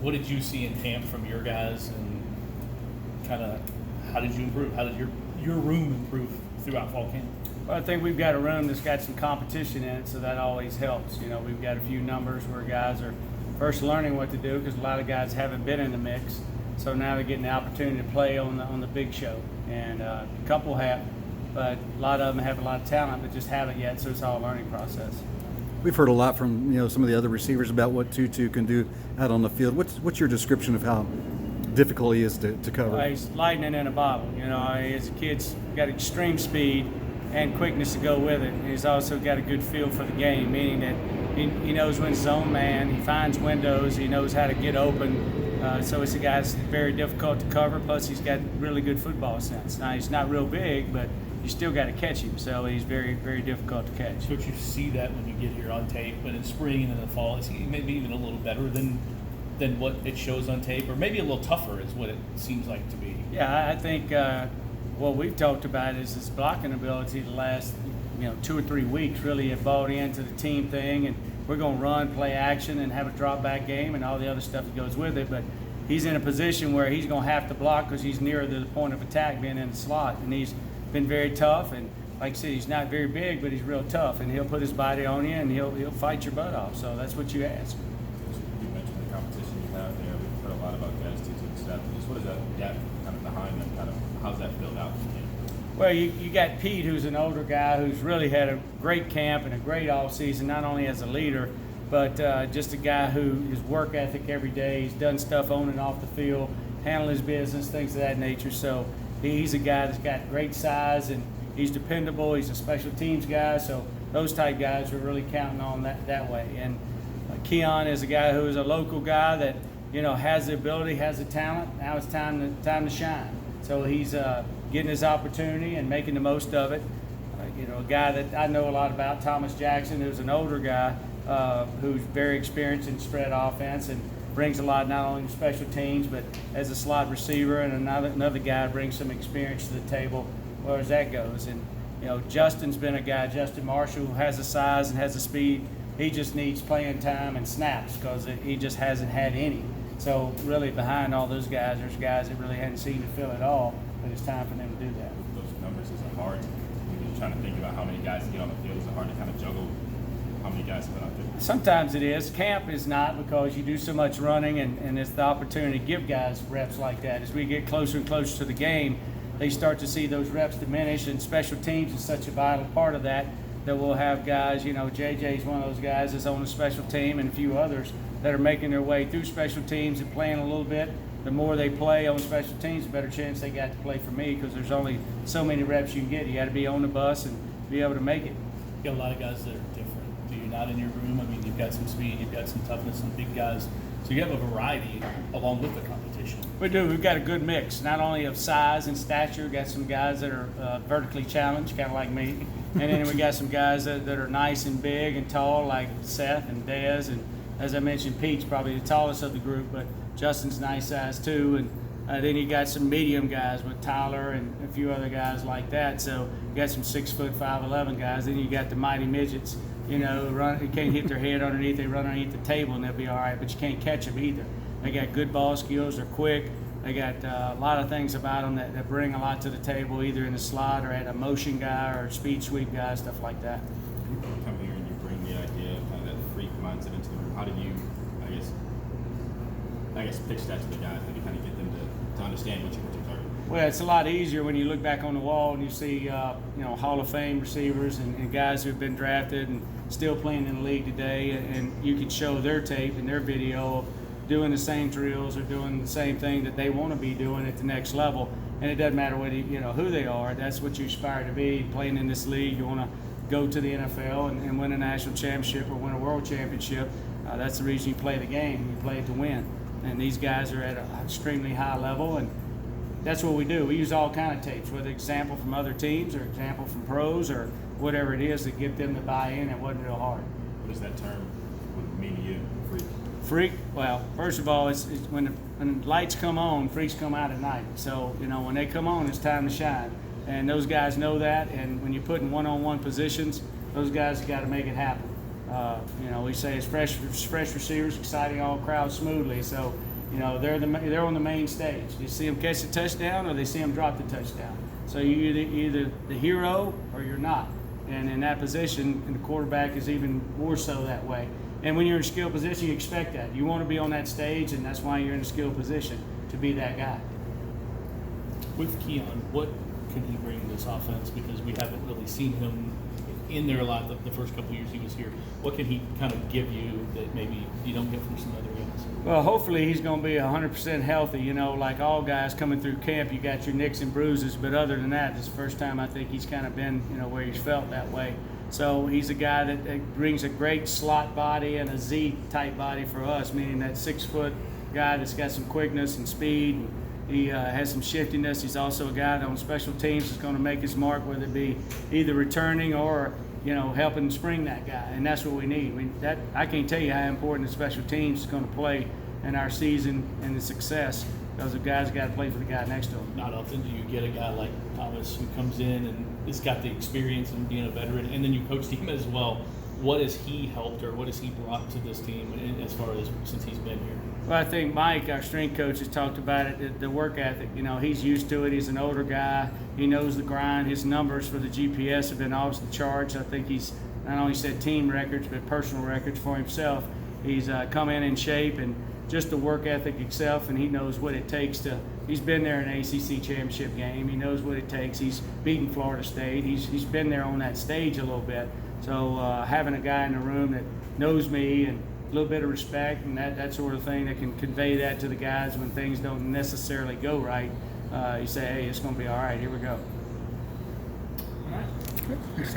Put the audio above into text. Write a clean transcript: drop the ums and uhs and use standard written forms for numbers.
what did you see in camp from your guys, and kind of how did you improve? How did your room improve throughout fall camp? Well, I think we've got a room that's got some competition in it, so that always helps. You know, we've got a few numbers where guys are first learning what to do, because a lot of guys haven't been in the mix. So now they're getting the opportunity to play on the big show, and a couple have, but a lot of them have a lot of talent but just haven't yet. So it's all a learning process. We've heard a lot from some of the other receivers about what Tutu can do out on the field. What's your description of how difficult he is to cover? Well, he's lightning in a bottle. You know, as a kid's got extreme speed and quickness to go with it. And he's also got a good feel for the game, meaning that he knows when zone man, he finds windows, he knows how to get open. So it's a guy that's very difficult to cover, plus he's got really good football sense. Now, he's not real big, but you still got to catch him, so he's very, very difficult to catch. Don't you see that when you get here on tape, but in spring and in the fall, is he maybe even a little better than what it shows on tape, or maybe a little tougher is what it seems like to be? Yeah, I think what we've talked about is his blocking ability the last 2 or 3 weeks really have bought into the team thing, and we're going to run, play action, and have a drop back game and all the other stuff that goes with it. But he's in a position where he's going to have to block because he's nearer the point of attack being in the slot, and he's been very tough. And like I said, he's not very big, but he's real tough, and he'll put his body on you and he'll fight your butt off. So that's what you ask. You mentioned the competition you have there. We've heard a lot about guys too to the staff. Just what is that gap kind of behind them? Kind of how's that filled out? Well, you got Pete, who's an older guy who's really had a great camp and a great offseason, not only as a leader, but just a guy who his work ethic every day. He's done stuff on and off the field, handle his business, things of that nature. So he's a guy that's got great size, and he's dependable. He's a special teams guy. So those type guys are really counting on that way. And Keon is a guy who is a local guy that has the ability, has the talent. Now it's time to shine. So he's getting his opportunity and making the most of it. A guy that I know a lot about, Thomas Jackson, who's an older guy who's very experienced in spread offense and brings a lot not only in special teams but as a slot receiver, and another guy brings some experience to the table as far as that goes. And Justin's been a guy, Justin Marshall, who has the size and has the speed. He just needs playing time and snaps because he just hasn't had any. So really behind all those guys, there's guys that really hadn't seen the field at all, but it's time for them to do that. Those numbers, is it hard? When you're trying to think about how many guys get on the field, is it hard to kind of juggle how many guys have been out there? Sometimes it is. Camp is not, because you do so much running, and it's the opportunity to give guys reps like that. As we get closer and closer to the game, they start to see those reps diminish, and special teams is such a vital part of that we'll have guys, JJ's one of those guys that's on a special team, and a few others that are making their way through special teams and playing a little bit. The more they play on special teams, the better chance they got to play for me, because there's only so many reps you can get. You got to be on the bus and be able to make it. You got a lot of guys that are different. Do you not in your room? I mean, you've got some speed, you've got some toughness, some big guys. So you have a variety along with the competition. We do. We've got a good mix, not only of size and stature. We've got some guys that are vertically challenged, kind of like me. And then we got some guys that are nice and big and tall, like Seth and Dez. And as I mentioned, Pete's probably the tallest of the group, but Justin's nice size too. And then you got some medium guys with Tyler and a few other guys like that. So you got some 6'5", 5'11" guys. Then you got the mighty midgets, you can't hit their head underneath. They run underneath the table and they'll be all right, but you can't catch them either. They got good ball skills. They're quick. They got a lot of things about them that bring a lot to the table, either in the slot or at a motion guy or a speed sweep guy, stuff like that. You come here and you bring the idea of kind of that freak mindset into the room. How do you, I guess, pitch that to the guys? Maybe kind of get them to understand what you're targeting? Well, it's a lot easier when you look back on the wall and you see, Hall of Fame receivers and guys who've been drafted and still playing in the league today, and you can show their tape and their video of doing the same drills or doing the same thing that they want to be doing at the next level. And it doesn't matter who they are. That's what you aspire to be. Playing in this league, you want to go to the NFL and win a national championship or win a world championship. That's the reason you play the game. You play it to win. And these guys are at an extremely high level, and that's what we do. We use all kind of tapes, whether example from other teams or example from pros or whatever it is, to get them to buy in. It wasn't real hard. What does that term mean to you, freak? Freak? Well, first of all, it's when the lights come on, freaks come out at night. So, when they come on, it's time to shine. And those guys know that, and when you put in one-on-one positions, those guys got to make it happen. We say it's fresh receivers exciting all crowds smoothly. So You know, they're on the main stage. You see them catch a touchdown, or they see them drop the touchdown. So you're either the hero or you're not. And in that position, and the quarterback is even more so that way. And when you're in a skill position, you expect that. You want to be on that stage, and that's why you're in a skill position, to be that guy. With Keon, what can he bring to this offense? Because we haven't really seen him in there a lot the first couple of years he was here. What can he kind of give you that maybe you don't get from some other guys? Well, hopefully he's going to be 100% healthy. You know, like all guys coming through camp, you got your nicks and bruises. But other than that, this is the first time I think he's kind of been, you know, where he's felt that way. So he's a guy that brings a great slot body and a Z-type body for us, meaning that 6-foot guy that's got some quickness and speed. He has some shiftiness. He's also a guy that on special teams is going to make his mark, whether it be either returning or, you know, helping spring that guy. And that's what we need. I can't tell you how important the special teams is going to play in our season and the success, because the guy's got to play for the guy next to him. Not often do you get a guy like Thomas who comes in and has got the experience and being a veteran, and then you coach him as well. What has he helped, or what has he brought to this team as far as since he's been here? Well, I think Mike, our strength coach, has talked about it, the work ethic. You know, he's used to it. He's an older guy. He knows the grind. His numbers for the GPS have been off the charts. I think he's not only set team records, but personal records for himself. He's come in shape, and just the work ethic itself, and he knows what it takes to. He's been there in an ACC championship game. He knows what it takes. He's beaten Florida State. He's been there on that stage a little bit. So having a guy in the room that knows me and a little bit of respect and that sort of thing that can convey that to the guys when things don't necessarily go right, you say, hey, it's going to be all right. Here we go. All right.